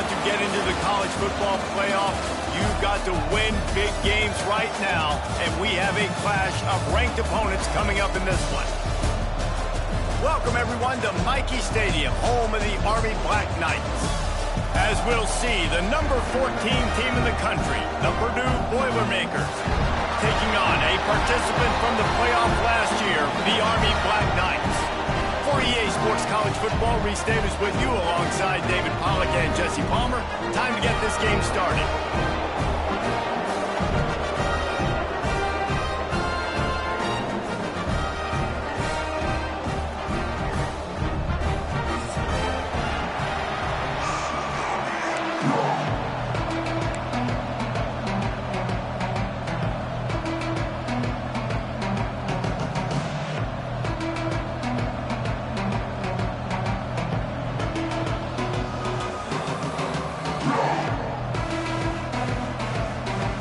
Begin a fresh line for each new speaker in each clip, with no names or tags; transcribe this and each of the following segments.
to get into the college football playoff, you've got to win big games right now, and we have a clash of ranked opponents coming up in this one. Welcome, everyone, to Michie Stadium, home of the Army Black Knights. As we'll see, the number 14 team in the country, the Purdue Boilermakers, taking on a participant from the playoff last year, the Army Black Knights. For EA Sports College Football, Reese Davis with you alongside David Pollack and Jesse Palmer. Time to get this game started.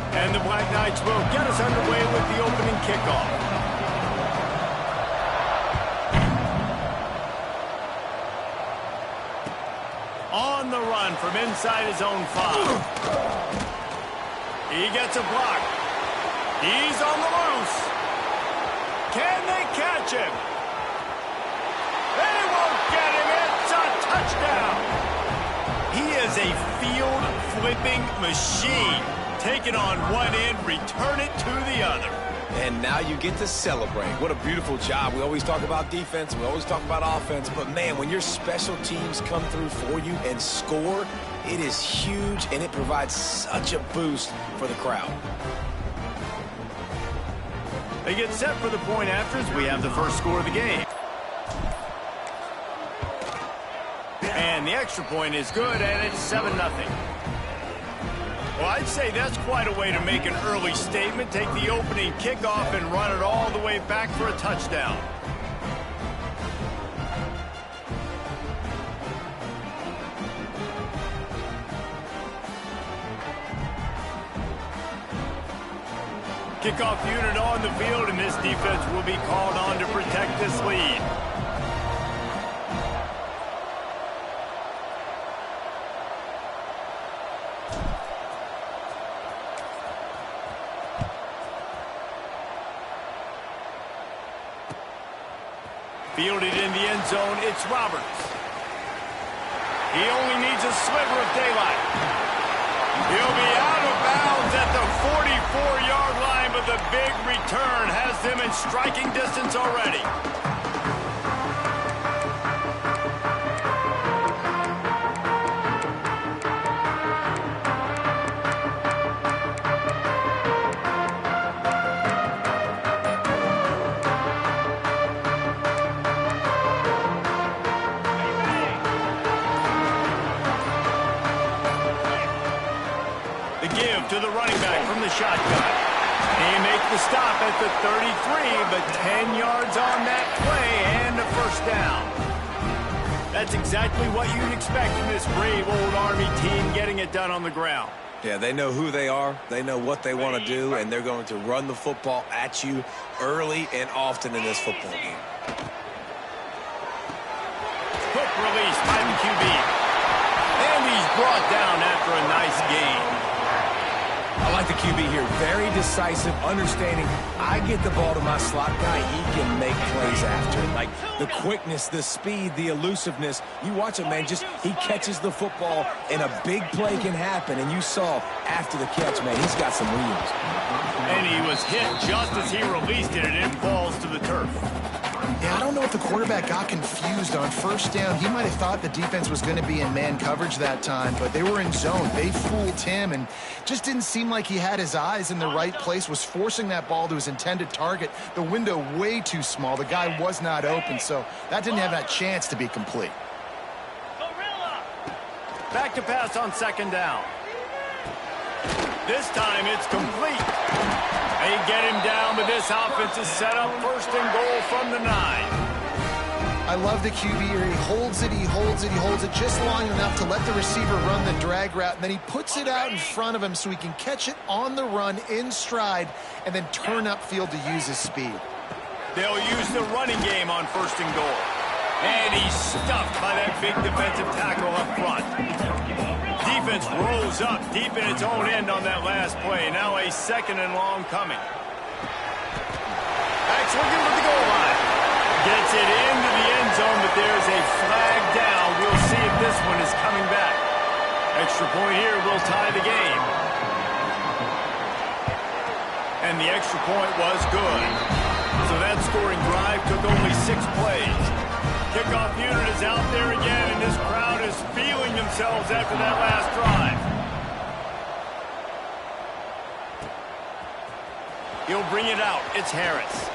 And the Black Knights will get us underway with the opening kickoff. On the run from inside his own 5. He gets a block. He's on the loose. Can they catch him? They won't get him. It's a touchdown. He is a field-flipping machine. Take it on one end, return it to the other.
And now you get to celebrate. What a beautiful job. We always talk about defense, we always talk about offense, but man, when your special teams come through for you and score, it is huge, and it provides such a boost for the crowd.
They get set for the point after as we have the first score of the game. And the extra point is good, and it's 7-0. Well, I'd say that's quite a way to make an early statement. Take the opening kickoff and run it all the way back for a touchdown. Kickoff unit on the field, and this defense will be called on to protect this lead. Fielded in the end zone, it's Roberts. He only needs a sliver of daylight. He'll be out of bounds at the 44-yard line, but the big return has them in striking distance already. Give to the running back from the shotgun. They make the stop at the 33, but 10 yards on that play and a first down. That's exactly what you'd expect from this brave old Army team, getting it done on the ground.
Yeah, they know who they are, they know what they want to do, and they're going to run the football at you early and often in this football game.
Quick release by the QB. And he's brought down after a nice gain.
I like the QB here. Very decisive, understanding. I get the ball to my slot guy. He can make plays after it. Like the quickness, the speed, the elusiveness. You watch it, man. Just he catches the football, and a big play can happen. And you saw after the catch, man, he's got some wheels.
And he was hit just as he released it, and it falls to the turf.
Yeah, I don't know if the quarterback got confused on first down. He might have thought the defense was going to be in man coverage that time, but they were in zone. They fooled him and just didn't seem like he had his eyes in the right place, was forcing that ball to his intended target. The window way too small. The guy was not open, so that didn't have that chance to be complete.
Back to pass on second down. This time it's complete. They get him down, but this offense is set up first and goal from the 9.
I love the QB here. He holds it, he holds it, he holds it just long enough to let the receiver run the drag route, and then he puts it out in front of him so he can catch it on the run in stride and then turn upfield to use his speed.
They'll use the running game on first and goal. And he's stuffed by that big defensive tackle up front. defense rolls up deep in its own end on that last play. Now a 2nd and long coming. Back swinging with the goal line. Gets it into the end zone, but there's a flag down. We'll see if this one is coming back. Extra point here will tie the game. And the extra point was good. So that scoring drive took only 6 plays. Kickoff unit is out there again, and this crowd is feeling themselves after that last drive. He'll bring it out. It's Harris.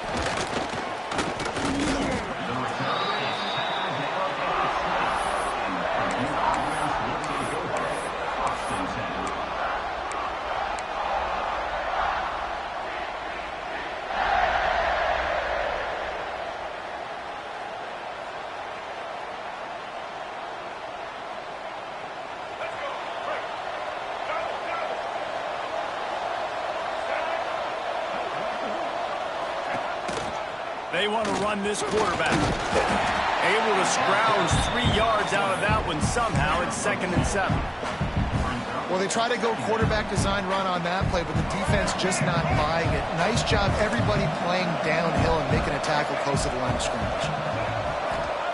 They want to run this quarterback. Able to scrounge 3 yards out of that one somehow. It's 2nd and 7.
Well, they try to go quarterback design run on that play, but the defense just not buying it. Nice job everybody playing downhill and making a tackle close to the line of scrimmage.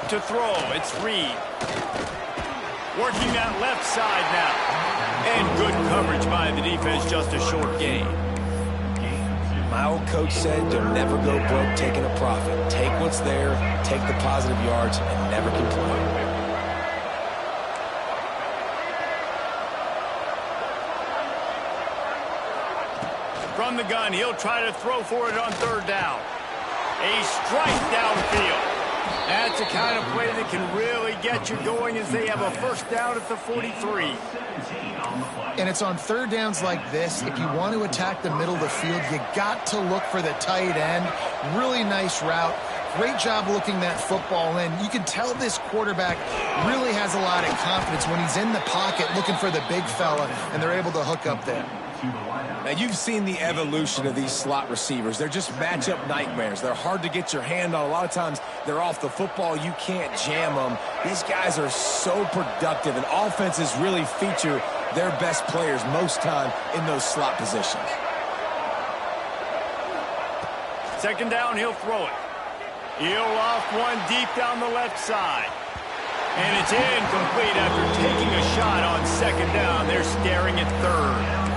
To throw, it's Reed. Working that left side now. And good coverage by the defense, just a short gain.
My old coach said, don't never go broke taking a profit. Take what's there, take the positive yards, and never complain.
From the gun, he'll try to throw for it on 3rd down. A strike downfield. That's the kind of play that can really get you going as they have a 1st down at the 43.
And it's on 3rd downs like this. If you want to attack the middle of the field, you got to look for the tight end. Really nice route. Great job looking that football in. You can tell this quarterback really has a lot of confidence when he's in the pocket looking for the big fella, and they're able to hook up there.
Now, you've seen the evolution of these slot receivers. They're just matchup nightmares. They're hard to get your hand on. A lot of times, they're off the football. You can't jam them. These guys are so productive, and offenses really feature their best players most time in those slot positions.
2nd down, he'll throw it. He'll off one deep down the left side. And it's incomplete after taking a shot on 2nd down. They're staring at 3rd.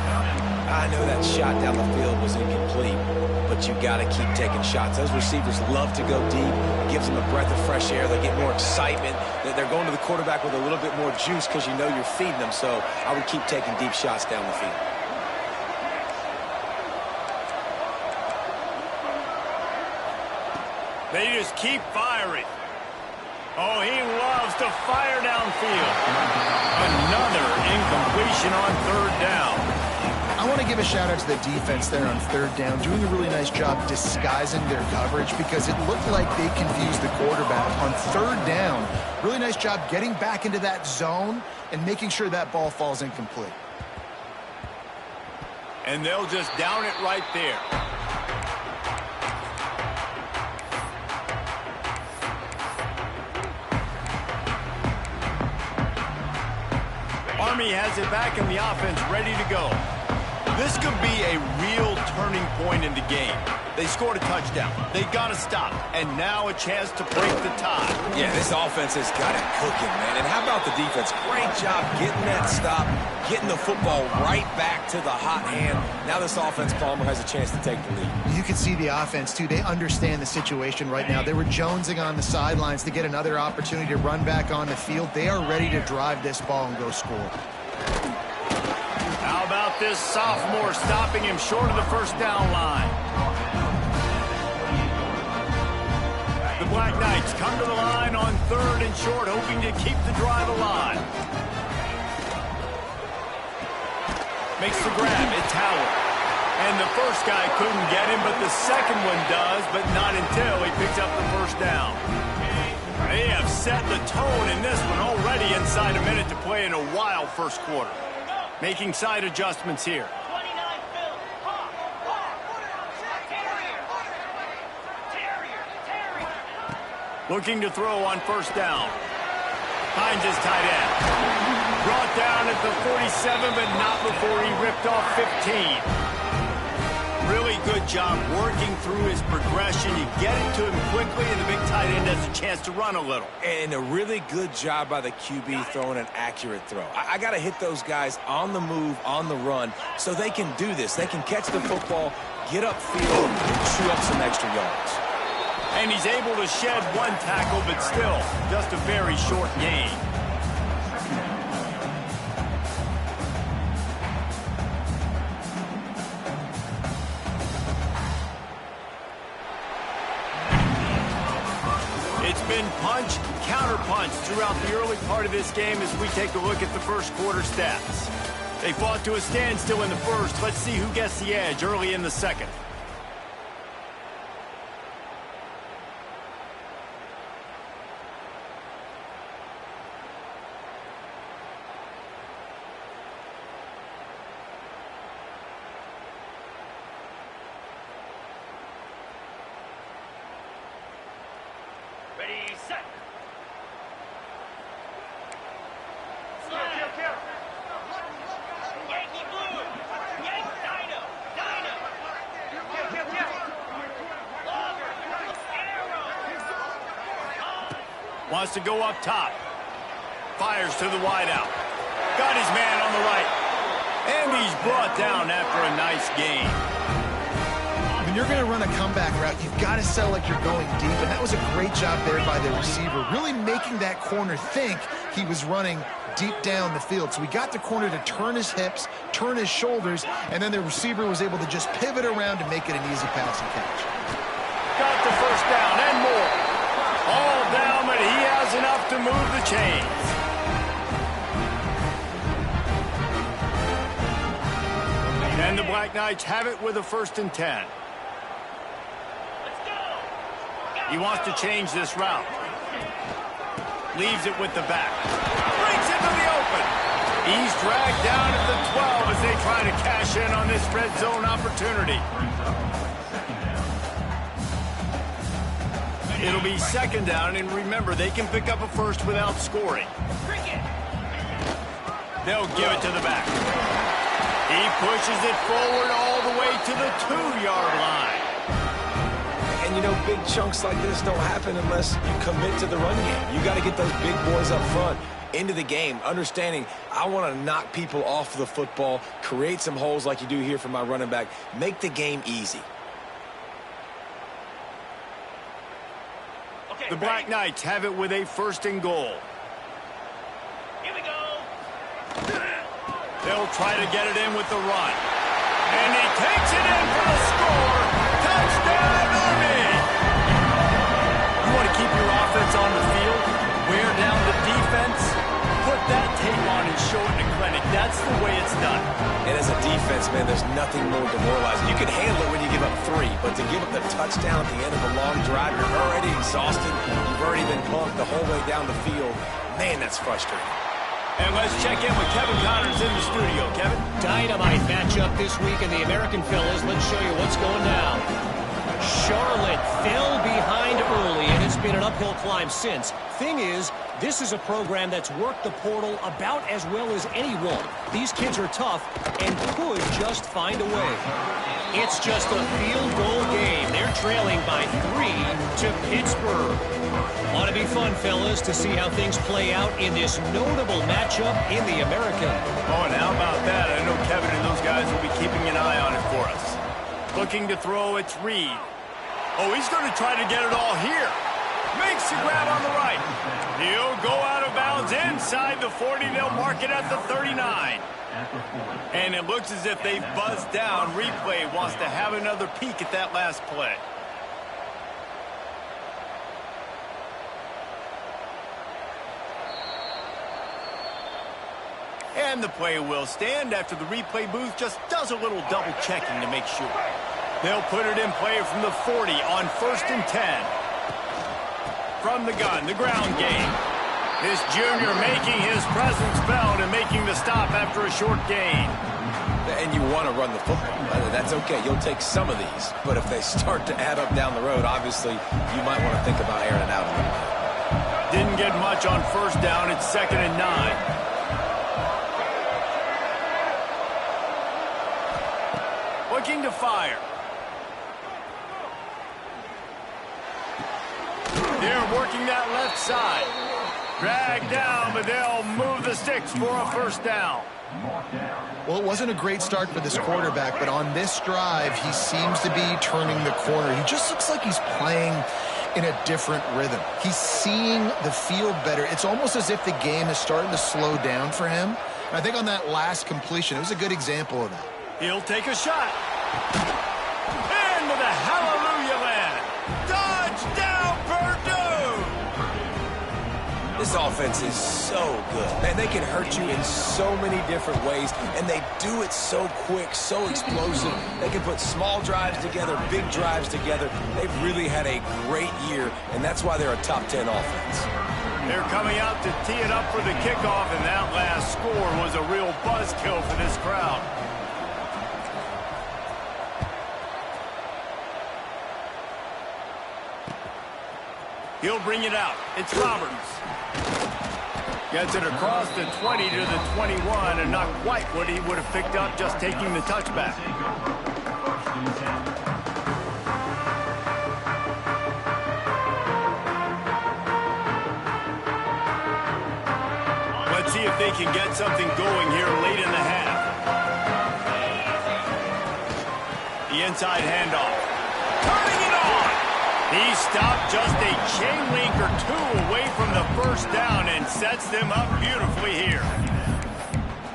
I know that shot down the field was incomplete, but you got to keep taking shots. Those receivers love to go deep. It gives them a breath of fresh air. They get more excitement. They're going to the quarterback with a little bit more juice because you know you're feeding them. So I would keep taking deep shots down the field.
They just keep firing. Oh, he loves to fire downfield. Another incompletion on 3rd down.
I want to give a shout-out to the defense there on 3rd down, doing a really nice job disguising their coverage because it looked like they confused the quarterback. On 3rd down, really nice job getting back into that zone and making sure that ball falls incomplete.
And they'll just down it right there. Army has it back in the offense, ready to go. This could be a real turning point in the game. They scored a touchdown. They got to stop. And now a chance to break the tie.
Yeah, this offense has got it cooking, man. And how about the defense? Great job getting that stop, getting the football right back to the hot hand. Now this offense, Palmer, has a chance to take the lead.
You can see the offense, too. They understand the situation right now. They were jonesing on the sidelines to get another opportunity to run back on the field. They are ready to drive this ball and go score.
How about this sophomore stopping him short of the 1st down line? The Black Knights come to the line on 3rd and short, hoping to keep the drive alive. Makes the grab. It's Howard. And the first guy couldn't get him, but the second one does, but not until he picks up the 1st down. They have set the tone in this one already inside a minute to play in a wild 1st quarter. Making side adjustments here. Looking to throw on 1st down. Finds his tight end. Brought down at the 7, but not before he ripped off 15. Really good job working through his progression. You get it to him quickly, and the big tight end has a chance to run a little.
And a really good job by the QB throwing an accurate throw. I got to hit those guys on the move, on the run, so they can do this. They can catch the football, get upfield, and chew up some extra yards.
And he's able to shed one tackle, but still, just a very short gain. It's been punch, counter-punch throughout the early part of this game as we take a look at the first quarter stats. They fought to a standstill in the first. Let's see who gets the edge early in the second.
Ready, set. Yankee Blue. Yankee Dino. Dino.
Wants to go up top. Fires to the wideout. Got his man on the right. And he's brought down after a nice gain.
When you're going to run a comeback route, you've got to sell like you're going deep, and that was a great job there by the receiver, really making that corner think he was running deep down the field. So he got the corner to turn his hips, turn his shoulders, and then the receiver was able to just pivot around to make it an easy pass and catch.
Got the first down and more. All down, but he has enough to move the chains. And the Black Knights have it with a 1st and 10. He wants to change this route. Leaves it with the back. Brings it to the open. He's dragged down at the 12 as they try to cash in on this red zone opportunity. It'll be 2nd down, and remember, they can pick up a first without scoring. They'll give it to the back. He pushes it forward all the way to the 2-yard line.
And, you know, big chunks like this don't happen unless you commit to the run game. You got to get those big boys up front into the game, understanding I want to knock people off the football, create some holes like you do here for my running back, make the game easy.
The Black Knights have it with a 1st and goal.
Here we go.
They'll try to get it in with the run. And he takes it in for the score. Touchdown, Army! You want to keep your offense on the field, wear down the defense, put that tape on and show it in a clinic. That's the way it's done.
And as a defense, man, there's nothing more demoralizing. You can handle it when you give up 3, but to give up the touchdown at the end of a long drive, you're already exhausted. You've already been pumped the whole way down the field. Man, that's frustrating.
And let's check in with Kevin Connors in the studio. Kevin?
Dynamite matchup this week in the American, fellas. Let's show you what's going down. Charlotte fell behind early, and it's been an uphill climb since. Thing is, this is a program that's worked the portal about as well as anyone. These kids are tough and could just find a way. It's just a field goal game. They're trailing by 3 to Pittsburgh. Ought to be fun, fellas, to see how things play out in this notable matchup in the American.
Oh, and how about that? I know Kevin and those guys will be keeping an eye on it for us. Looking to throw, it's Reed. Oh, he's going to try to get it all here. Makes the grab on the right. He'll go out of bounds inside the 40. They'll mark it at the 39. And it looks as if they've buzzed down. Replay wants to have another peek at that last play. And the play will stand after the replay booth just does a little double checking to make sure. They'll put it in play from the 40 on 1st and 10. From the gun, the ground game. This junior making his presence felt and making the stop after a short gain.
And you want to run the football. That's okay. You'll take some of these. But if they start to add up down the road, obviously, you might want to think about airing it out a little bit.
Didn't get much on 1st down. It's 2nd and 9. looking to fire. They're working that left side. Dragged down, but they'll move the sticks for a first down.
Well, it wasn't a great start for this quarterback, but on this drive, he seems to be turning the corner. He just looks like he's playing in a different rhythm. He's seeing the field better. It's almost as if the game is starting to slow down for him. And I think on that last completion, it was a good example of that.
He'll take a shot. Into the hallelujah land. Touchdown, Purdue!
This offense is so good. Man, they can hurt you in so many different ways, and they do it so quick, so explosive. They can put small drives together, big drives together. They've really had a great year, and that's why they're a top 10 offense.
They're coming out to tee it up for the kickoff, and that last score was a real buzzkill for this crowd. He'll bring it out. It's Roberts. Gets it across the 20 to the 21, and not quite what he would have picked up just taking the touchback. Let's see if they can get something going here late in the half. The inside handoff. Turning it on! He stopped just a chain link or two away from the first down and sets them up beautifully here.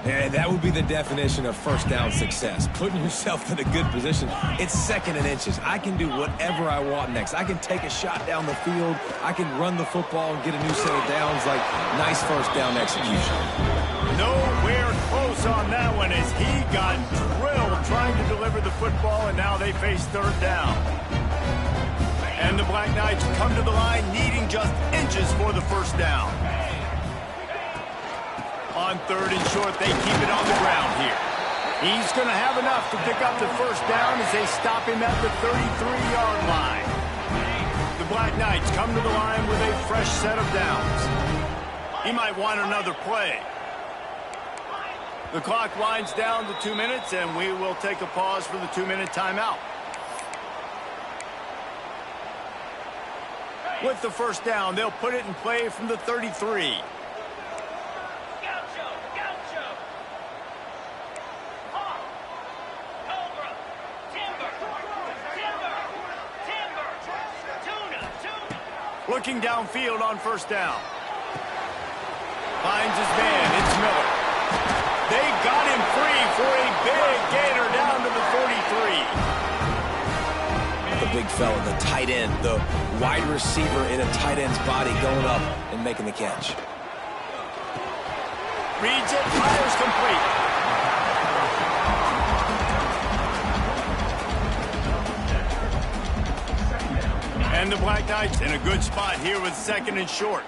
And that would be the definition of first down success. Putting yourself in a good position. It's second and inches. I can do whatever I want next. I can take a shot down the field. I can run the football and get a new set of downs. Like, nice first down execution.
Nowhere close on that one as he got drilled trying to deliver the football, and now they face third down. And the Black Knights come to the line needing just inches for the first down. On third and short, they keep it on the ground here. He's going to have enough to pick up the first down as they stop him at the 33-yard line. The Black Knights come to the line with a fresh set of downs. He might want another play. The clock winds down to 2 minutes, and we will take a pause for the 2-minute timeout. With the first down, they'll put it in play from the 33. Looking downfield on first down. Finds his man. It's Miller. They got him free for a big gainer down to the 43.
The big fella, the tight end, the wide receiver in a tight end's body going up and making the catch.
Reads it, fires complete. And the Black Knights in a good spot here with second and short.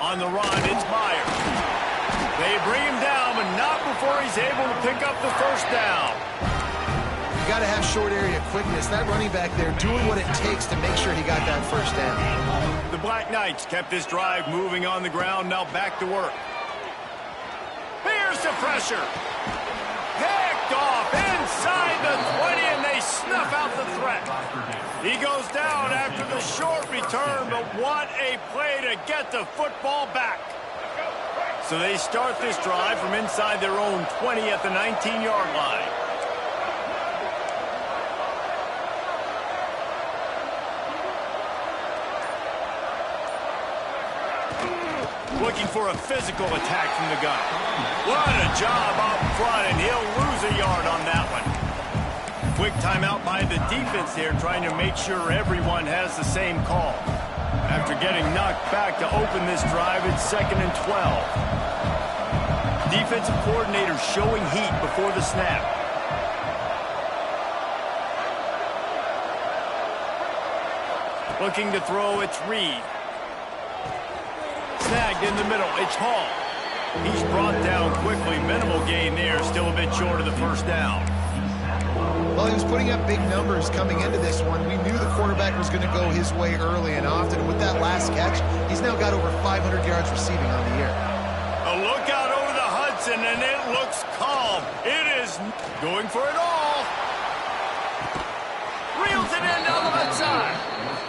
On the run, it's Myers. They bring him down, but not before he's able to pick up the first down.
You got to have short area quickness. That running back there doing what it takes to make sure he got that first down.
The Black Knights kept this drive moving on the ground, now back to work. Here's the pressure. Picked off inside the 20, and they snuff out the threat. He goes down after the short return, but what a play to get the football back. So they start this drive from inside their own 20 at the 19-yard line. Looking for a physical attack from the gun. What a job up front, and he'll lose a yard on that one. Quick timeout by the defense there, trying to make sure everyone has the same call. After getting knocked back to open this drive, it's 2nd and 12. Defensive coordinator showing heat before the snap. Looking to throw, it's Reed. Snagged in the middle, it's Hall. He's brought down quickly. Minimal gain there, still a bit short of the first down.
Well, he was putting up big numbers coming into this one. We knew the quarterback was going to go his way early and often. And with that last catch, he's now got over 500 yards receiving on the year.
A look out over the Hudson, and it looks calm. It is Going for it all. Reels it in down the left side.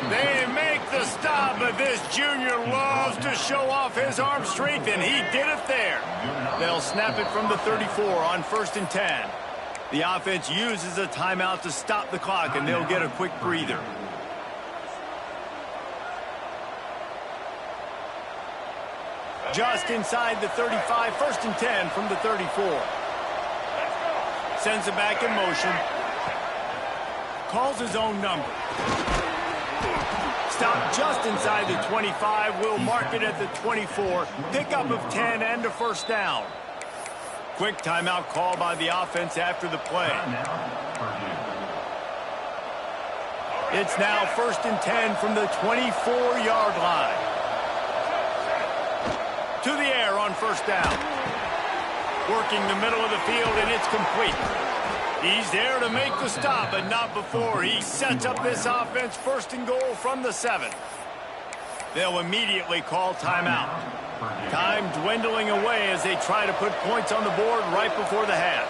They make the stop, but this junior loves to show off his arm strength, and he did it there. They'll snap it from the 34 on 1st and 10. The offense uses a timeout to stop the clock, and they'll get a quick breather. Just inside the 35, 1st and 10 from the 34. Sends it back in motion. Calls his own number. Stop just inside the 25. We'll mark it at the 24. Pickup of 10 and a first down. Quick timeout call by the offense after the play. It's now 1st and 10 from the 24-yard line. To the air on 1st down. Working the middle of the field, and it's complete. He's there to make the stop, but not before he sets up this offense 1st and goal from the 7. They'll immediately call timeout. Time dwindling away as they try to put points on the board right before the half.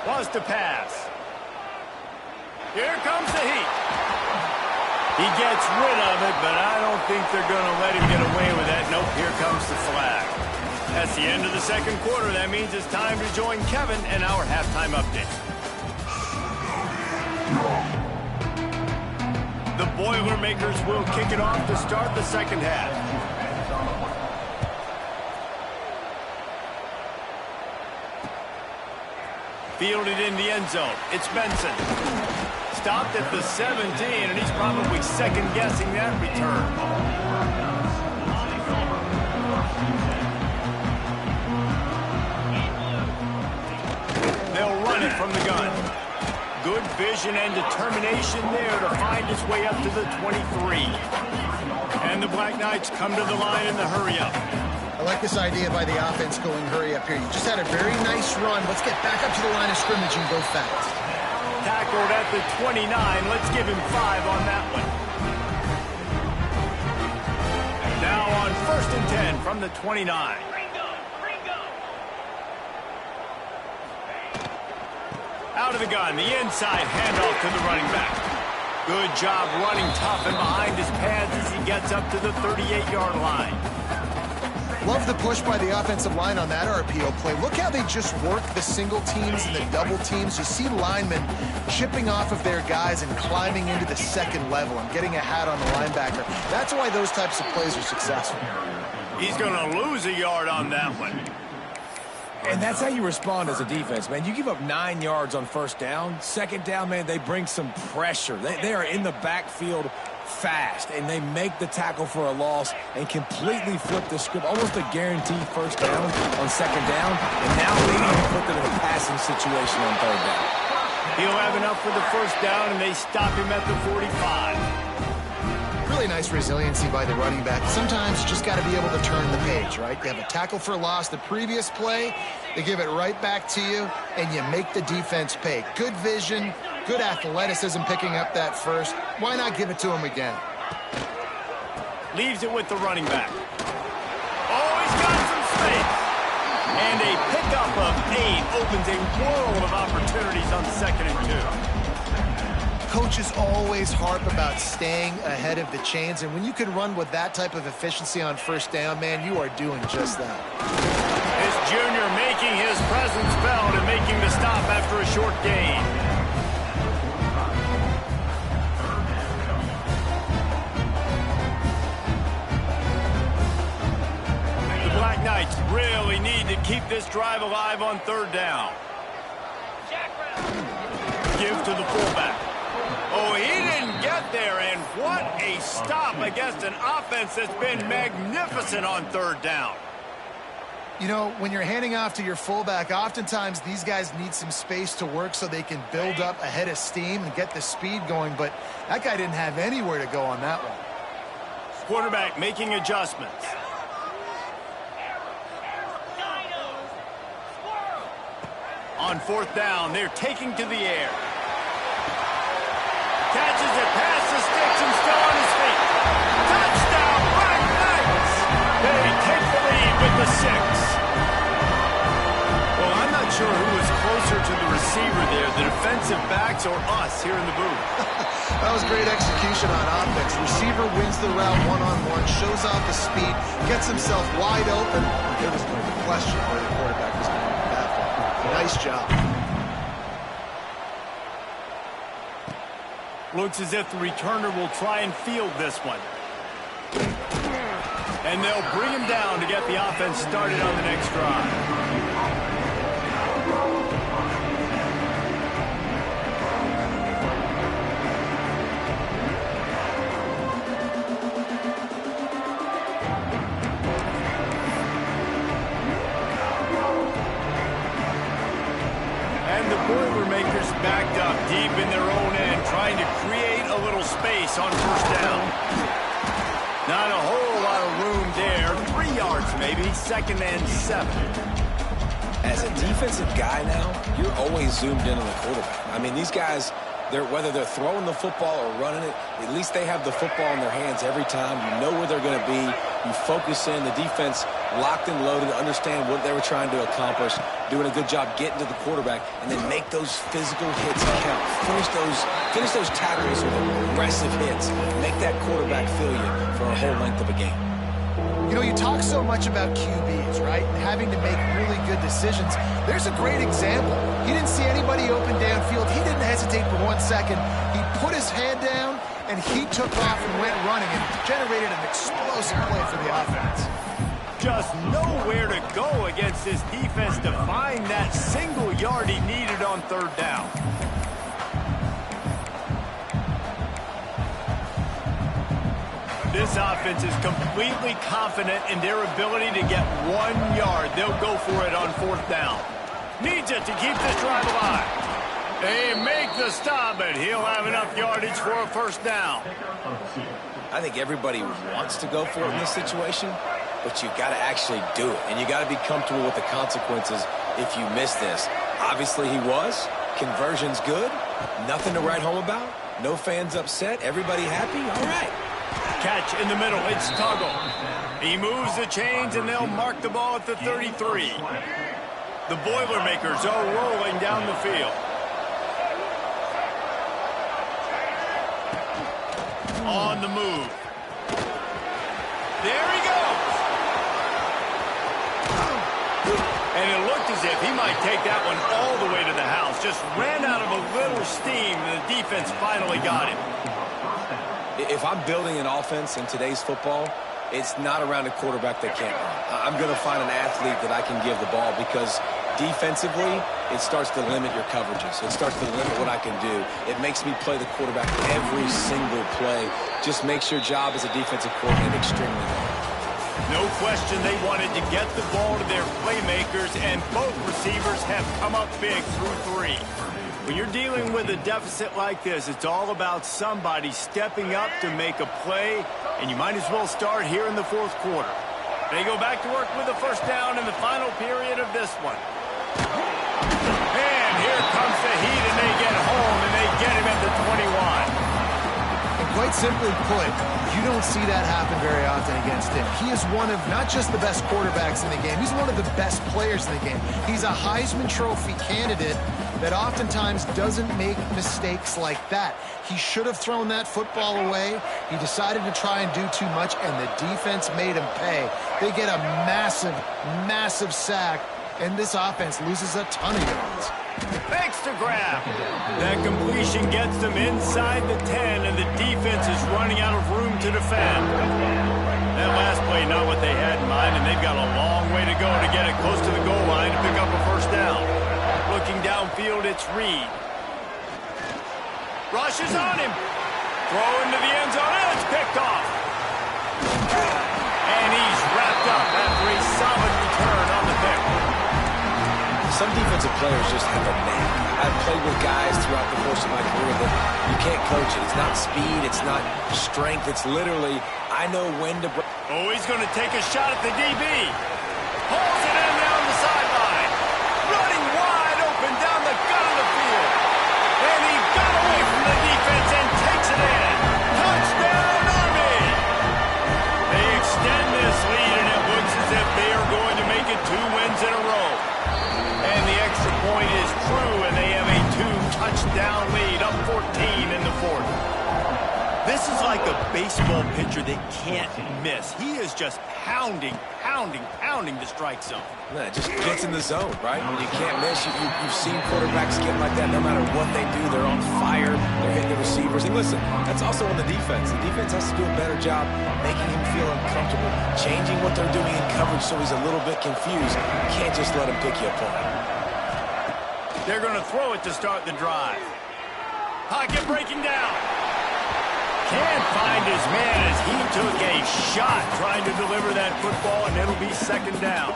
Wants to pass. Here comes the heat. He gets rid of it, but I don't think they're going to let him get away with that. Nope, here comes the flag. That's the end of the second quarter. That means it's time to join Kevin and our halftime update. The Boilermakers will kick it off to start the second half. Fielded in the end zone. It's Benson. Stopped at the 17, and he's probably second-guessing that return. They'll run it from the gun. Good vision and determination there to find his way up to the 23. And the Black Knights come to the line in the hurry-up.
I like this idea by the offense going hurry up here. You just had a very nice run. Let's get back up to the line of scrimmage and go fast.
Tackled at the 29. Let's give him 5 on that one. Now on 1st and 10 from the 29. Out of the gun, the inside handoff to the running back. Good job running tough and behind his pads as he gets up to the 38-yard line.
Love the push by the offensive line on that RPO play. Look how they just work the single teams and the double teams. You see linemen chipping off of their guys and climbing into the second level and getting a hat on the linebacker. That's why those types of plays are successful.
He's going to lose a yard on that one.
And that's how you respond as a defense, man. You give up 9 yards on 1st down. 2nd down, man, they bring some pressure. They are in the backfield fast, and they make the tackle for a loss and completely flip the script. Almost a guaranteed 1st down on 2nd down, and now they need to put them in a passing situation on 3rd down.
He'll have enough for the 1st down, and they stop him at the 45.
Really nice resiliency by the running back. Sometimes you just got to be able to turn the page, right? You have a tackle for a loss the previous play, they give it right back to you, and you make the defense pay. Good vision, good athleticism picking up that first. Why not give it to him again?
Leaves it with the running back. Oh, he's got some space. And a pickup of 8 opens a world of opportunities on 2nd and 2.
Coaches always harp about staying ahead of the chains, and when you can run with that type of efficiency on 1st down, man, you are doing just that.
This junior making his presence felt and making the stop after a short gain. The Black Knights really need to keep this drive alive on 3rd down. Give to the fullback. Oh, he didn't get there, and what a stop against an offense that's been magnificent on 3rd down.
You know, when you're handing off to your fullback, oftentimes these guys need some space to work so they can build up a head of steam and get the speed going, but that guy didn't have anywhere to go on that one.
Quarterback making adjustments. On 4th down, they're taking to the air. Catches it past the sticks and still on his feet. Touchdown, Black Knights! They take the lead with the 6. defensive backs or us here in the booth?
That was great execution on offense. Receiver wins the route one-on-one, shows off the speed, gets himself wide open. There was no question where the quarterback was going to be that far. Nice job.
Looks as if the returner will try and field this one. And they'll bring him down to get the offense started on the next drive. Boilermakers backed up deep in their own end, trying to create a little space on first down. Not a whole lot of room there. 3 yards maybe, 2nd and 7.
As a defensive guy now, you're always zoomed in on the quarterback. I mean, these guys, whether they're throwing the football or running it, at least they have the football in their hands every time. You know where they're going to be. You focus in. The defense locked and loaded, understand what they were trying to accomplish, doing a good job getting to the quarterback, and then make those physical hits count. Finish those tackles with aggressive hits. Make that quarterback feel you for a whole length of a game.
You know, you talk so much about QBs, right, and having to make really good decisions. There's a great example. He didn't see anybody open downfield. He didn't hesitate for 1 second. He put his head down, and he took off and went running and generated an explosive play for the offense.
Just nowhere to go against this defense to find that single yard he needed on 3rd down. This offense is completely confident in their ability to get 1 yard. They'll go for it on 4th down. Needs it to keep this drive alive. They make the stop, but he'll have enough yardage for a 1st down.
I think everybody wants to go for it in this situation, but you got to actually do it, and you got to be comfortable with the consequences if you miss this. Obviously, he was. Conversion's good. Nothing to write home about. No fans upset. Everybody happy. All right.
Catch in the middle. It's Tuggle. He moves the chains, and they'll mark the ball at the 33. The Boilermakers are rolling down the field. On the move. There he goes. And it looked as if he might take that one all the way to the house. Just ran out of a little steam, and the defense finally got him.
If I'm building an offense in today's football, it's not around a quarterback that can't run. I'm going to find an athlete that I can give the ball because defensively, it starts to limit your coverages. It starts to limit what I can do. It makes me play the quarterback every single play. Just makes your job as a defensive coordinator extremely hard.
No question they wanted to get the ball to their playmakers, and both receivers have come up big through 3. When you're dealing with a deficit like this, it's all about somebody stepping up to make a play, and you might as well start here in the 4th quarter. They go back to work with the 1st down in the final period of this one. And here comes the heat, and they get home, and they get him at the 21.
And quite simply put, you don't see that happen very often against him. He is one of not just the best quarterbacks in the game, he's one of the best players in the game. He's a Heisman Trophy candidate that oftentimes doesn't make mistakes like that. He should have thrown that football away. He decided to try and do too much, and the defense made him pay. They get a massive, massive sack, and this offense loses a ton of yards.
Thanks to grab. That completion gets them inside the 10, and the defense is running out of room to defend. That last play, not what they had in mind, and they've got a long way to go to get it close to the goal line to pick up a 1st down. Looking downfield, it's Reed. Rushes on him. Throw into the end zone, and it's picked off. And he's wrapped up after a solid return on the pick.
Some defensive players just have a knack. I've played with guys throughout the course of my career that you can't coach it. It's not speed. It's not strength. It's literally, I know when to break.
Oh, he's going to take a shot at the DB. Pulls it in down the sideline. Running wide open down the gut of the field. And he got away from the defense and takes it in. Touchdown, Army! They extend this lead, and it looks as if they are going to make it 2 wins in a row. And the extra point is true, and they have a 2-touchdown baseball pitcher that can't miss. He is just pounding the strike zone.
Yeah, it just gets in the zone, right? When you can't miss, you've seen quarterbacks get like that. No matter what they do, they're on fire. They're hitting the receivers. And listen, that's also on the defense. The defense has to do a better job making him feel uncomfortable, changing what they're doing in coverage so he's a little bit confused. You can't just let him pick you apart.
They're going to throw it to start the drive. Pocket breaking down. Can't find his man as he took a shot trying to deliver that football, and it'll be second down.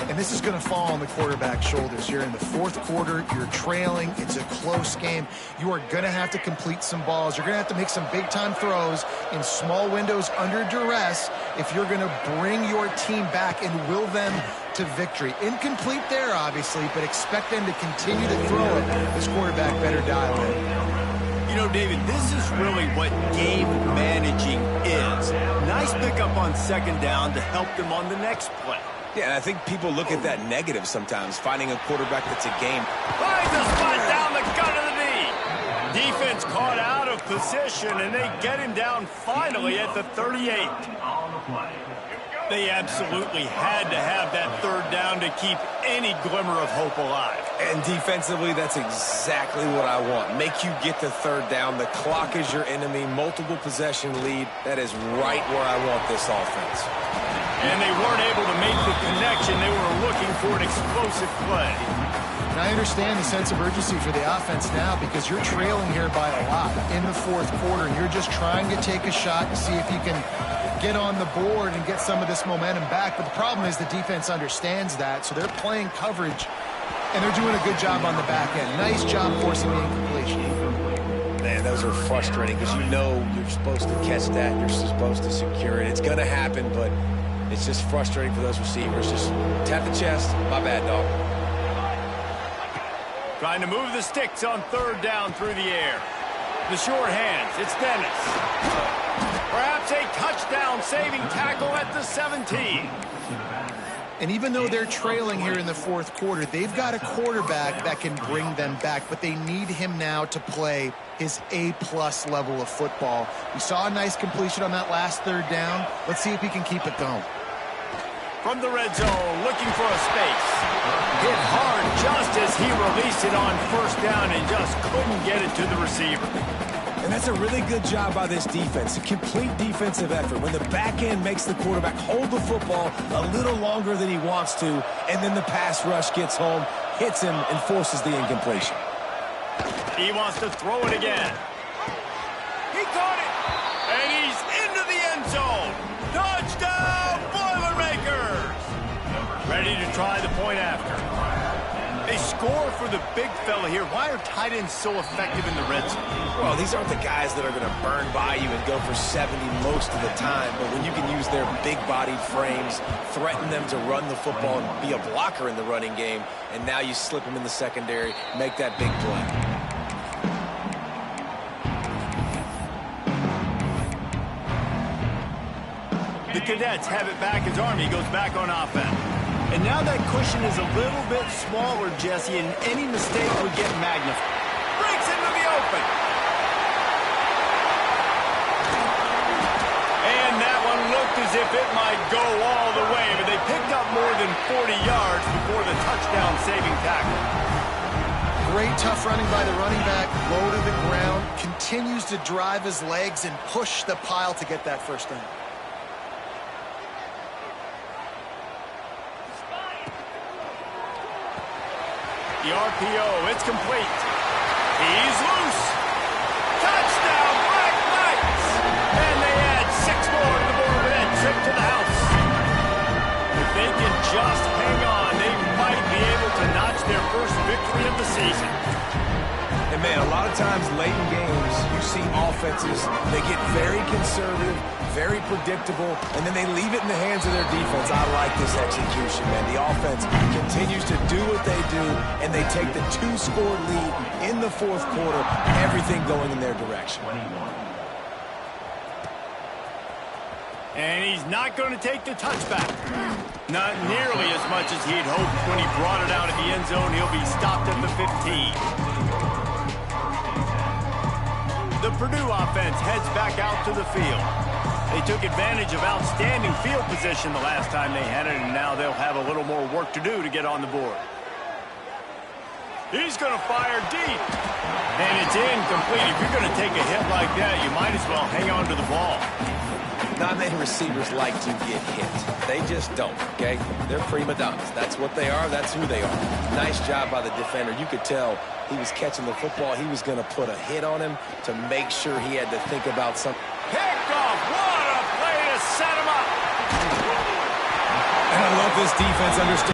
And this is going to fall on the quarterback's shoulders. You're in the fourth quarter. You're trailing. It's a close game. You are going to have to complete some balls. You're going to have to make some big-time throws in small windows under duress if you're going to bring your team back and will them to victory. Incomplete there, obviously, but expect them to continue to throw it. This quarterback better dial in.
You know, David, this is really what game managing is. Nice pickup on second down to help them on the next play.
Yeah, and I think people look at that negative sometimes, finding a quarterback that's a game.
Finds a spot down the gut of the knee. Defense caught out of position, and they get him down finally at the 38. They absolutely had to have that third down to keep any glimmer of hope alive.
And defensively, that's exactly what I want. Make you get the third down. The clock is your enemy. Multiple possession lead. That is right where I want this offense.
And they weren't able to make the connection. They were looking for an explosive play.
And I understand the sense of urgency for the offense now because you're trailing here by a lot in the fourth quarter. And you're just trying to take a shot to see if you can get on the board and get some of this momentum back. But the problem is the defense understands that, so they're playing coverage, and they're doing a good job on the back end. Nice job forcing the incompletion.
Man, those are frustrating because you know you're supposed to catch that. You're supposed to secure it. It's going to happen, but it's just frustrating for those receivers. Just tap the chest. My bad, dog.
Trying to move the sticks on third down through the air. The short hands. It's Dennis. Perhaps a touchdown-saving tackle at the 17.
And even though they're trailing here in the fourth quarter, they've got a quarterback that can bring them back, but they need him now to play his A-plus level of football. We saw a nice completion on that last third down. Let's see if he can keep it going.
From the red zone, looking for a space. Hit hard just as he released it on first down and just couldn't get it to the receiver.
And that's a really good job by this defense, a complete defensive effort. When the back end makes the quarterback hold the football a little longer than he wants to, and then the pass rush gets home, hits him, and forces the incompletion.
He wants to throw it again. He caught it, and he's into the end zone. Touchdown, Boilermakers! Ready to try the point after. They score for the big fella here. Why are tight ends so effective in the red zone?
Well, these aren't the guys that are going to burn by you and go for 70 most of the time, but when you can use their big-bodied frames, threaten them to run the football and be a blocker in the running game, and now you slip them in the secondary, make that big play.
The Cadets have it back as Army goes back on offense. And now that cushion is a little bit smaller, Jesse, and any mistake would get magnified. Breaks into the open. And that one looked as if it might go all the way, but they picked up more than 40 yards before the touchdown-saving tackle.
Great tough running by the running back, low to the ground, continues to drive his legs and push the pile to get that first down.
The RPO, it's complete. He's loose. Touchdown, Black Knights! And they add 6 more to the board with that trip to the house. If they can just hang on, they might be able to notch their first victory of the season.
And man, a lot of times late in games, you see offenses, they get very conservative, very predictable, and then they leave it in the hands of their defense. I like this execution, man. The offense continues to do what they do, and they take the 2-score lead in the fourth quarter, everything going in their direction.
And he's not going to take the touchback. Not nearly as much as he'd hoped when he brought it out of the end zone. He'll be stopped at the 15. The Purdue offense heads back out to the field. They took advantage of outstanding field position the last time they had it, and now they'll have a little more work to do to get on the board. He's going to fire deep. And it's incomplete. If you're going to take a hit like that, you might as well hang on to the ball.
Not many receivers like to get hit. They just don't, okay? They're prima donnas. That's what they are. That's who they are. Nice job by the defender. You could tell he was catching the football. He was going to put a hit on him to make sure he had to think about something.
Picked off. What a play to set him up.
And I love this defense understanding.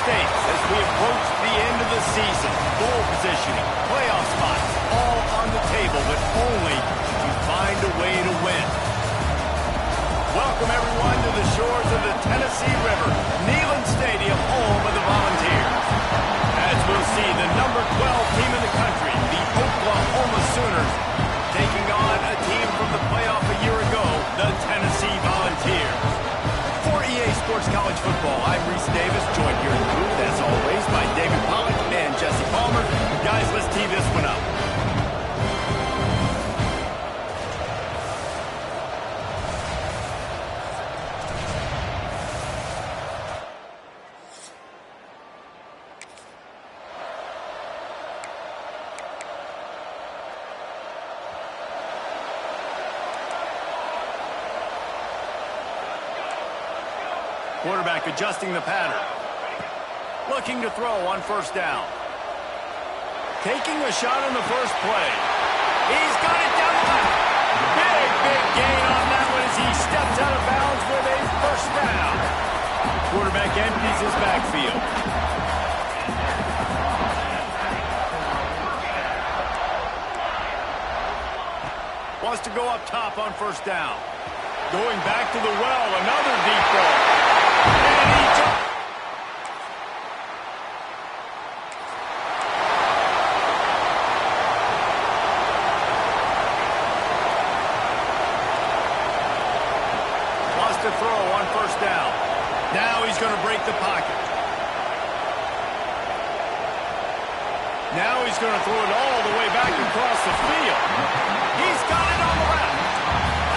stakes as we approach the end of the season. Goal positioning, playoff spots, all on the table, but only if you find a way to win. Welcome, everyone, to the shores of the Tennessee River, Neyland Stadium, home of the Volunteers. As we'll see, the number 12 team in the country, the Oklahoma Sooners, taking on a team from the playoff a year ago, the Tennessee Volunteers. For EA Sports College Football, I'm Reese Davis, joined here in the booth, as always, by David Pollack and Jesse Palmer. Guys, let's tee this one up. Quarterback adjusting the pattern. Looking to throw on first down. Taking a shot on the first play. He's got it down the left. Big gain on that one as he steps out of bounds with a first down. Quarterback empties his backfield. Wants to go up top on first down. Going back to the well, another deep ball. And he wants to throw on first down. Now he's going to break the pocket. Now he's going to throw it all the way back across the field. He's got it on the left.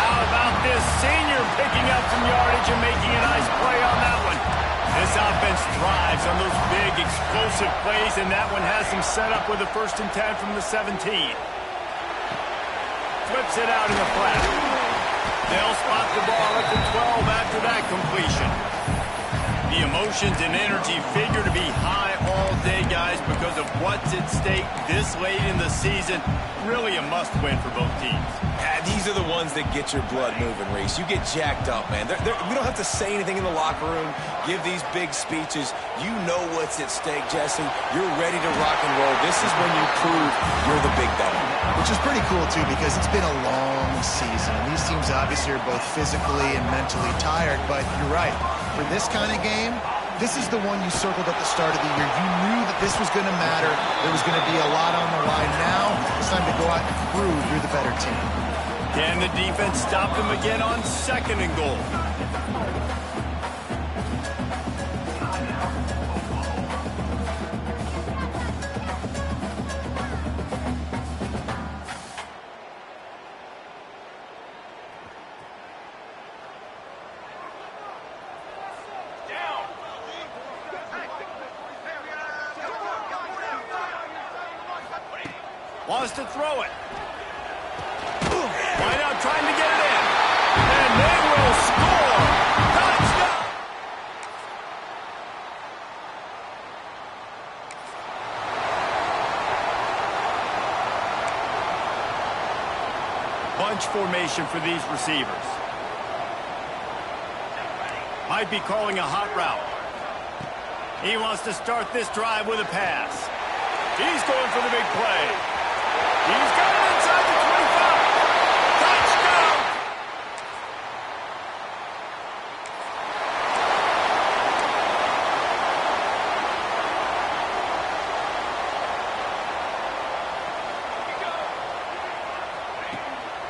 How about this senior picking up some yardage and making a nice play on that one? This offense thrives on those big, explosive plays, and that one has him set up with a 1st and 10 from the 17. Flips it out in the flat. They'll spot the ball at the 12 after that completion. The emotions and energy figure to be high all day, guys, because of what's at stake this late in the season. Really a must-win for both teams.
These are the ones that get your blood moving, Reese. You get jacked up, man. We don't have to say anything in the locker room, give these big speeches. You know what's at stake, Jesse. You're ready to rock and roll. This is when you prove you're the big dog.
Which is pretty cool, too, because it's been a long season. And these teams obviously are both physically and mentally tired, but you're right. For this kind of game, this is the one you circled at the start of the year. You knew that this was going to matter. There was going to be a lot on the line. Now it's time to go out and prove you're the better team.
Can the defense stop them again on 2nd and goal? Wants to throw it. Right out trying to get it in. And they will score. Touchdown. Bunch formation for these receivers. Might be calling a hot route. He wants to start this drive with a pass. He's going for the big play. He's got it inside the 25. Touchdown!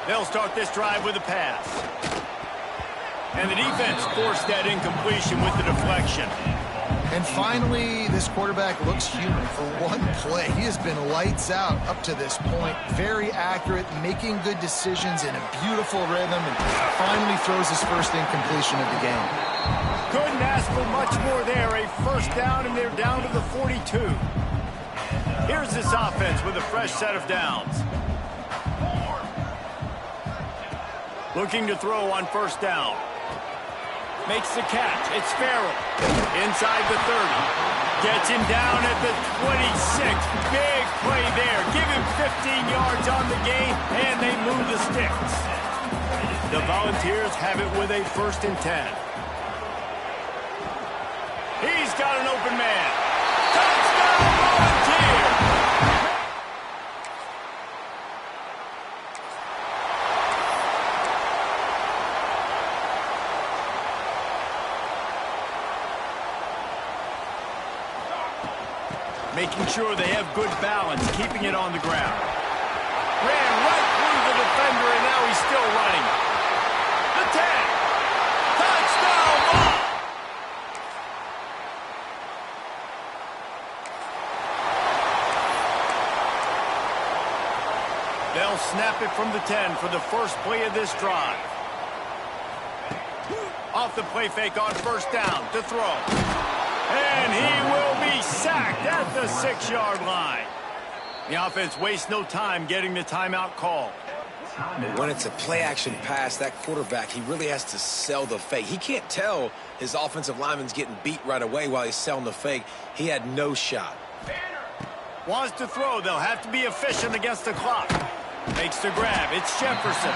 They'll start this drive with a pass. And the defense forced that incompletion with the deflection.
And finally, this quarterback looks human for one play. He has been lights out up to this point. Very accurate, making good decisions in a beautiful rhythm, and finally throws his first incompletion of the game.
Couldn't ask for much more there. A first down, and they're down to the 42. Here's this offense with a fresh set of downs. Looking to throw on first down. Makes the catch. It's Farrell. Inside the 30. Gets him down at the 26. Big play there. Give him 15 yards on the game, and they move the sticks. The Volunteers have it with a 1st and 10. He's got an open man. Touchdown, Volunteer! Making sure they have good balance, keeping it on the ground. Ran right through the defender, and now he's still running. The 10. Touchdown ball! They'll snap it from the 10 for the first play of this drive. Off the play fake on first down to throw. And he will be sacked at the 6-yard line. The offense wastes no time getting the timeout called.
When it's a play-action pass, that quarterback, he really has to sell the fake. He can't tell his offensive lineman's getting beat right away while he's selling the fake. He had no shot.
Wants to throw. They'll have to be efficient against the clock. Makes the grab. It's Jefferson.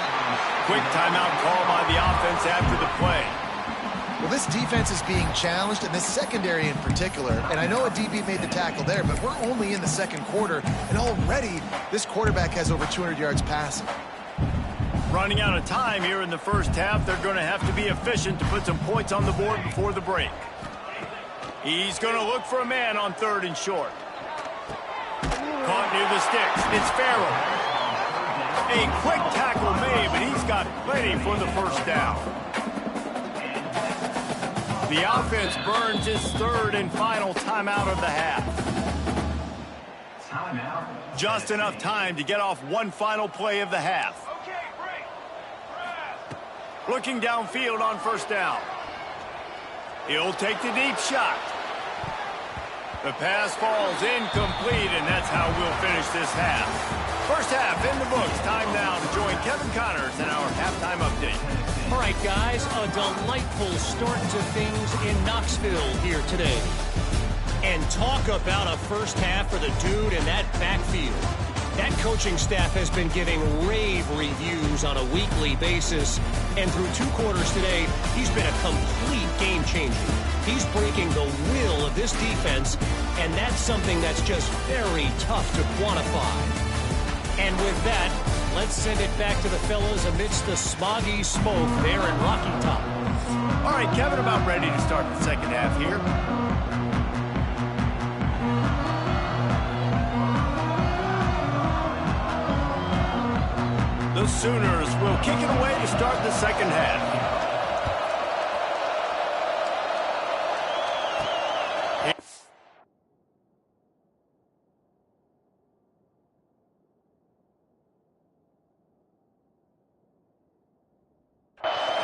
Quick timeout call by the offense after the play.
Well, this defense is being challenged, and this secondary in particular. And I know a DB made the tackle there, but we're only in the second quarter, and already this quarterback has over 200 yards passing.
Running out of time here in the first half. They're going to have to be efficient to put some points on the board before the break. He's going to look for a man on 3rd and short. Caught near the sticks. It's Farrell. A quick tackle made, but he's got plenty for the first down. The offense burns its 3rd and final timeout of the half. Just enough time to get off one final play of the half. Looking downfield on first down. He'll take the deep shot. The pass falls incomplete, and that's how we'll finish this half. First half in the books. Time now to join Kevin Connors in our halftime update.
All right, guys, a delightful start to things in Knoxville here today. And talk about a first half for the dude in that backfield. That coaching staff has been giving rave reviews on a weekly basis. And through 2 quarters today, he's been a complete game changer. He's breaking the will of this defense, and that's something that's just very tough to quantify. And with that, let's send it back to the fellas amidst the smoggy smoke there in Rocky Top.
All right, Kevin, about ready to start the second half here. The Sooners will kick it away to start the second half.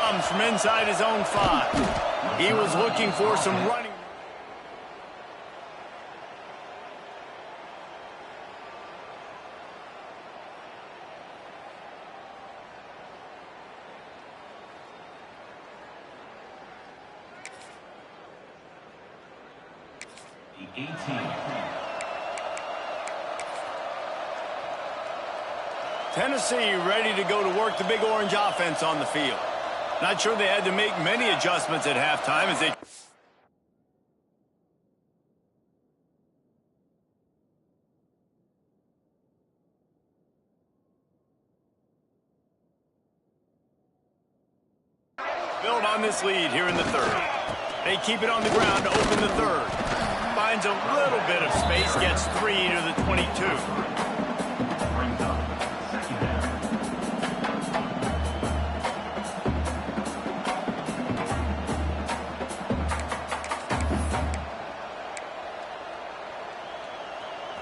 Comes from inside his own 5. He was looking for some running. Tennessee ready to go to work the Big Orange offense on the field. Not sure they had to make many adjustments at halftime as they... build on this lead here in the 3rd. They keep it on the ground to open the 3rd. Finds a little bit of space, gets 3 to the 22.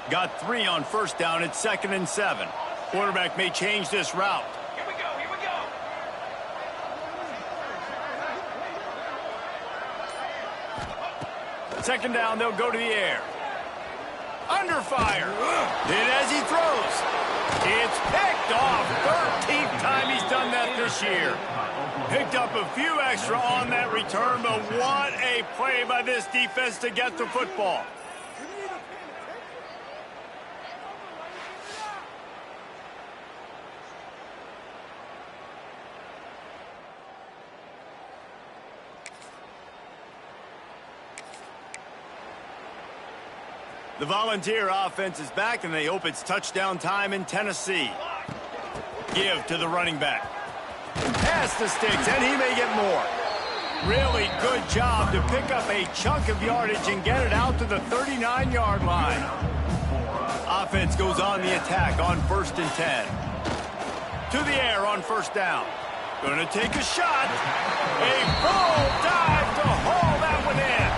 Got 3 on first down. It's 2nd and 7. Quarterback may change this route.
Here we go, here we go.
Second down, they'll go to the air. Under fire. Hit as he throws. It's picked off. 13th time he's done that this year. Picked up a few extra on that return, but what a play by this defense to get the football. The Volunteer offense is back, and they hope it's touchdown time in Tennessee. Give to the running back. Pass the sticks, and he may get more. Really good job to pick up a chunk of yardage and get it out to the 39-yard line. Offense goes on the attack on 1st and 10. To the air on 1st down. Going to take a shot. A full dive to haul that one in.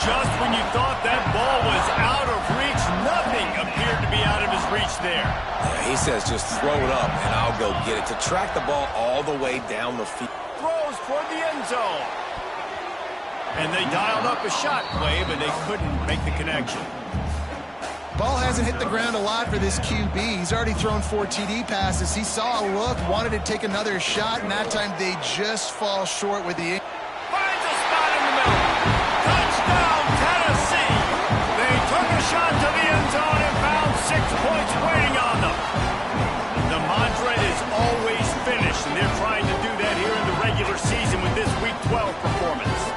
Just when you thought that ball was out of reach, nothing appeared to be out of his reach there.
Yeah, he says just throw it up and I'll go get it. To track the ball all the way down the field.
Throws toward the end zone. And they dialed up a shot play, but they couldn't make the connection.
Ball hasn't hit the ground a lot for this QB. He's already thrown 4 TD passes. He saw a look, wanted to take another shot, and that time they just fall short with the...
Finds a spot in the middle. Touchdown, Tennessee. They took a shot to the end zone and found 6 points waiting on them. The mantra is always finish, and they're trying to do that here in the regular season with this Week 12 performance.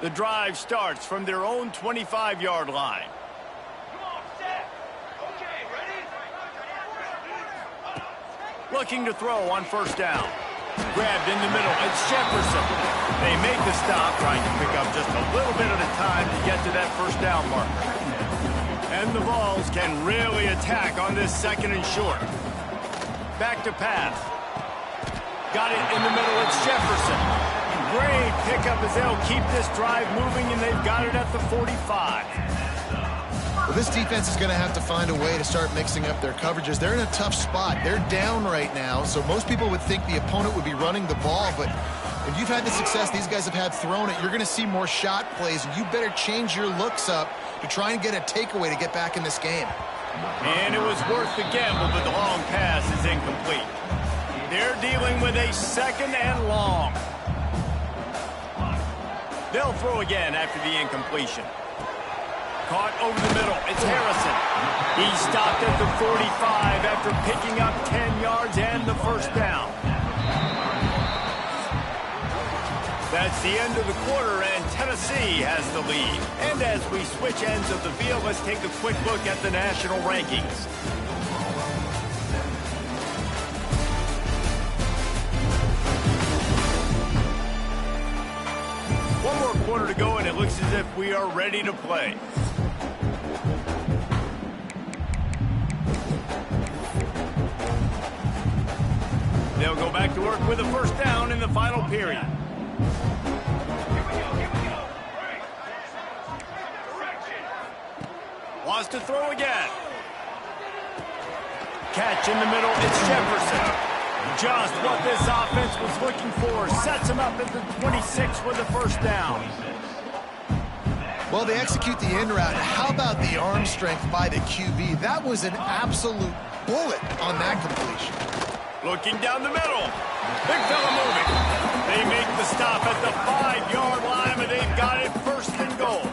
The drive starts from their own 25-yard line.
Come on, set. Okay, ready?
Looking to throw on 1st down. Grabbed in the middle. It's Jefferson. They make the stop, trying to pick up just a little bit at a time to get to that 1st down marker. And the Vols can really attack on this 2nd and short. Back to pass. Got it in the middle. It's Jefferson. Great pickup as they'll keep this drive moving, and they've got it at the 45.
Well, this defense is going to have to find a way to start mixing up their coverages. They're in a tough spot. They're down right now, so most people would think the opponent would be running the ball, but if you've had the success these guys have had throwing it, you're going to see more shot plays, and you better change your looks up to try and get a takeaway to get back in this game.
And it was worth the gamble, but the long pass is incomplete. They're dealing with a 2nd and long. They'll throw again after the incompletion. Caught over the middle. It's Harrison. He stopped at the 45 after picking up 10 yards and the 1st down. That's the end of the quarter, and Tennessee has the lead. And as we switch ends of the field, let's take a quick look at the national rankings. One more quarter to go, and it looks as if we are ready to play. They'll go back to work with a 1st down in the final period.
Here we go. Right. Direction.
Wants to throw again. Catch in the middle. It's Jefferson. Just what this offense was looking for. Sets him up at the 26 with the 1st down.
Well, they execute the in route. How about the arm strength by the QB? That was an absolute bullet on that completion.
Looking down the middle. Big fella moving. They make the stop at the 5-yard line, and they've got it 1st and goal.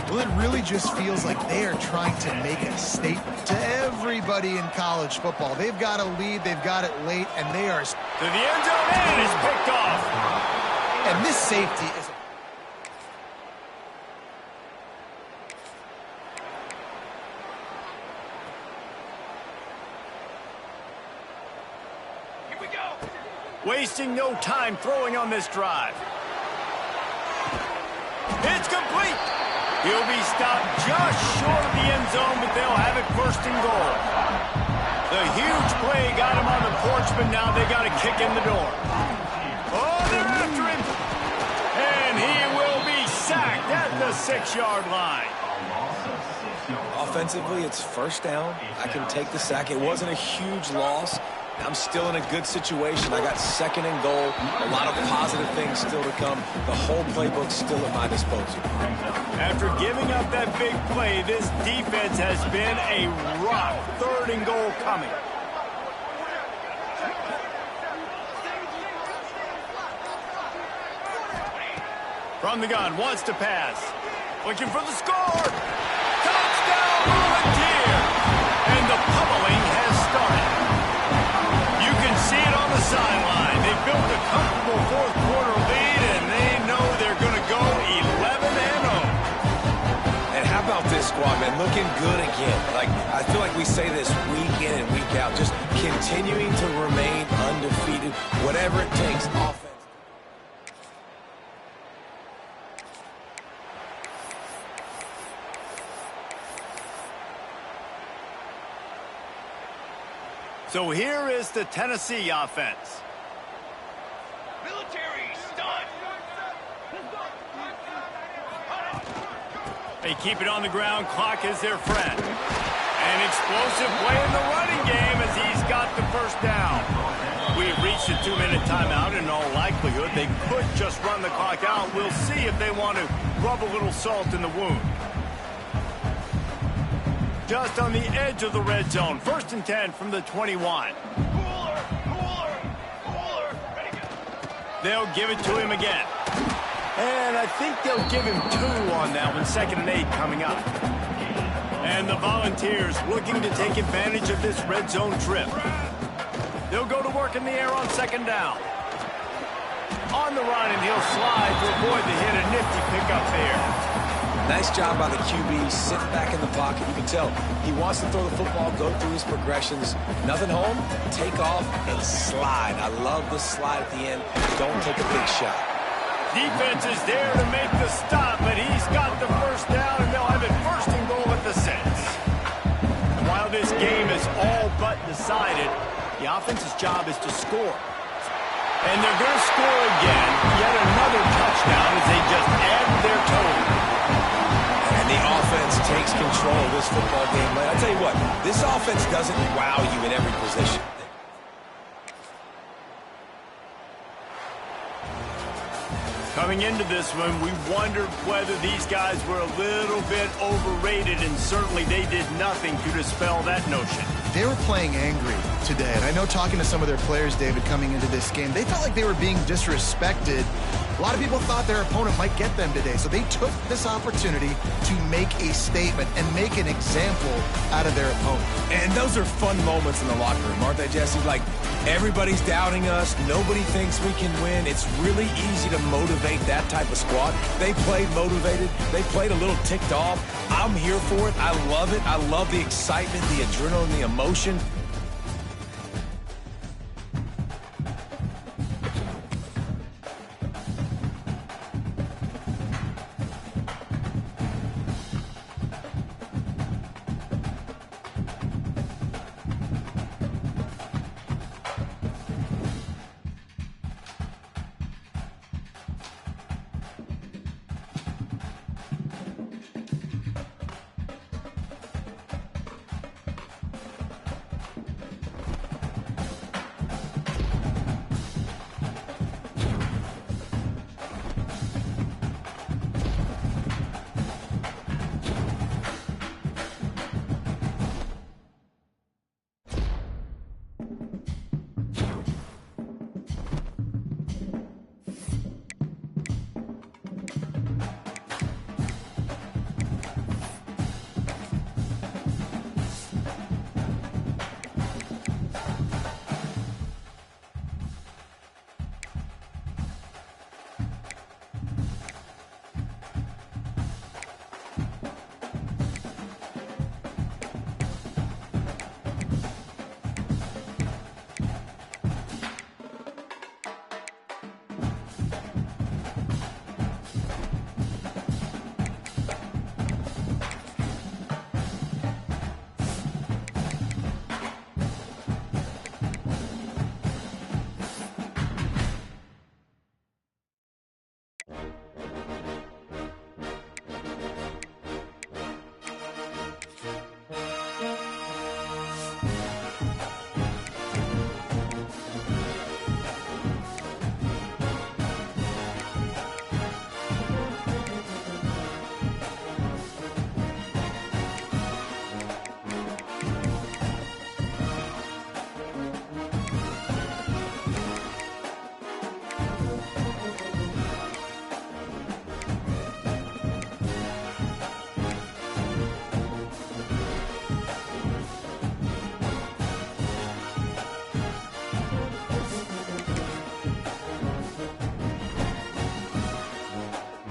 Well, it really just feels like they are trying to make a statement to everybody in college football. They've got a lead, they've got it late, and they are...
To the end zone, and it's picked off.
And this safety is...
Here we go.
Wasting no time throwing on this drive. It's complete. He'll be stopped just short of the end zone, but they'll have it 1st and goal. The huge play got him on the porch, but now they got to kick in the door. Oh, they're after him. And he will be sacked at the 6-yard line.
Offensively, it's 1st down. I can take the sack. It wasn't a huge loss. I'm still in a good situation. I got 2nd and goal. A lot of positive things still to come. The whole playbook's still at my disposal.
After giving up that big play, this defense has been a rough 3rd and goal coming. From the gun, wants to pass. Looking for the score. Touchdown, Volunteer! And the pummeling has started. You can see it on the sideline. They built a comfortable fourth-quarter lead, and they know they're going to go 11-0.
And how about this squad, man? Looking good again. Like, I feel like we say this week in and week out, just continuing to remain undefeated, whatever it takes. Offense.
So here is the Tennessee offense.
Military, stun.
They keep it on the ground. Clock is their friend. An explosive play in the running game as he's got the first down. We've reached a 2-minute timeout. In all likelihood, they could just run the clock out. We'll see if they want to rub a little salt in the wound. Just on the edge of the red zone. 1st and 10 from the 21.
Cooler. Ready, go.
They'll give it to him again. And I think they'll give him 2 on that one. 2nd and 8 coming up. And the Volunteers looking to take advantage of this red zone trip. They'll go to work in the air on 2nd down. On the run, and he'll slide to avoid the hit. A nifty pickup there.
Nice job by the QB, sitting back in the pocket. You can tell he wants to throw the football, go through his progressions. Nothing home, take off, and slide. I love the slide at the end. Don't take a big shot.
Defense is there to make the stop, but he's got the first down, and they'll have it 1st and goal at the 6. And while this game is all but decided, the offense's job is to score. And they're going to score again. Yet another touchdown as they just add their total.
And the offense takes control of this football game. But I tell you what, this offense doesn't wow you in every position.
Coming into this one, we wondered whether these guys were a little bit overrated, and certainly they did nothing to dispel that notion.
They were playing angry today, and I know talking to some of their players, David, coming into this game, they felt like they were being disrespected. A lot of people thought their opponent might get them today, so they took this opportunity to make a statement and make an example out of their opponent.
And those are fun moments in the locker room, aren't they, Jesse? Like, everybody's doubting us. Nobody thinks we can win. It's really easy to motivate that type of squad. They played motivated. They played a little ticked off. I'm here for it. I love it. I love the excitement, the adrenaline, the emotion.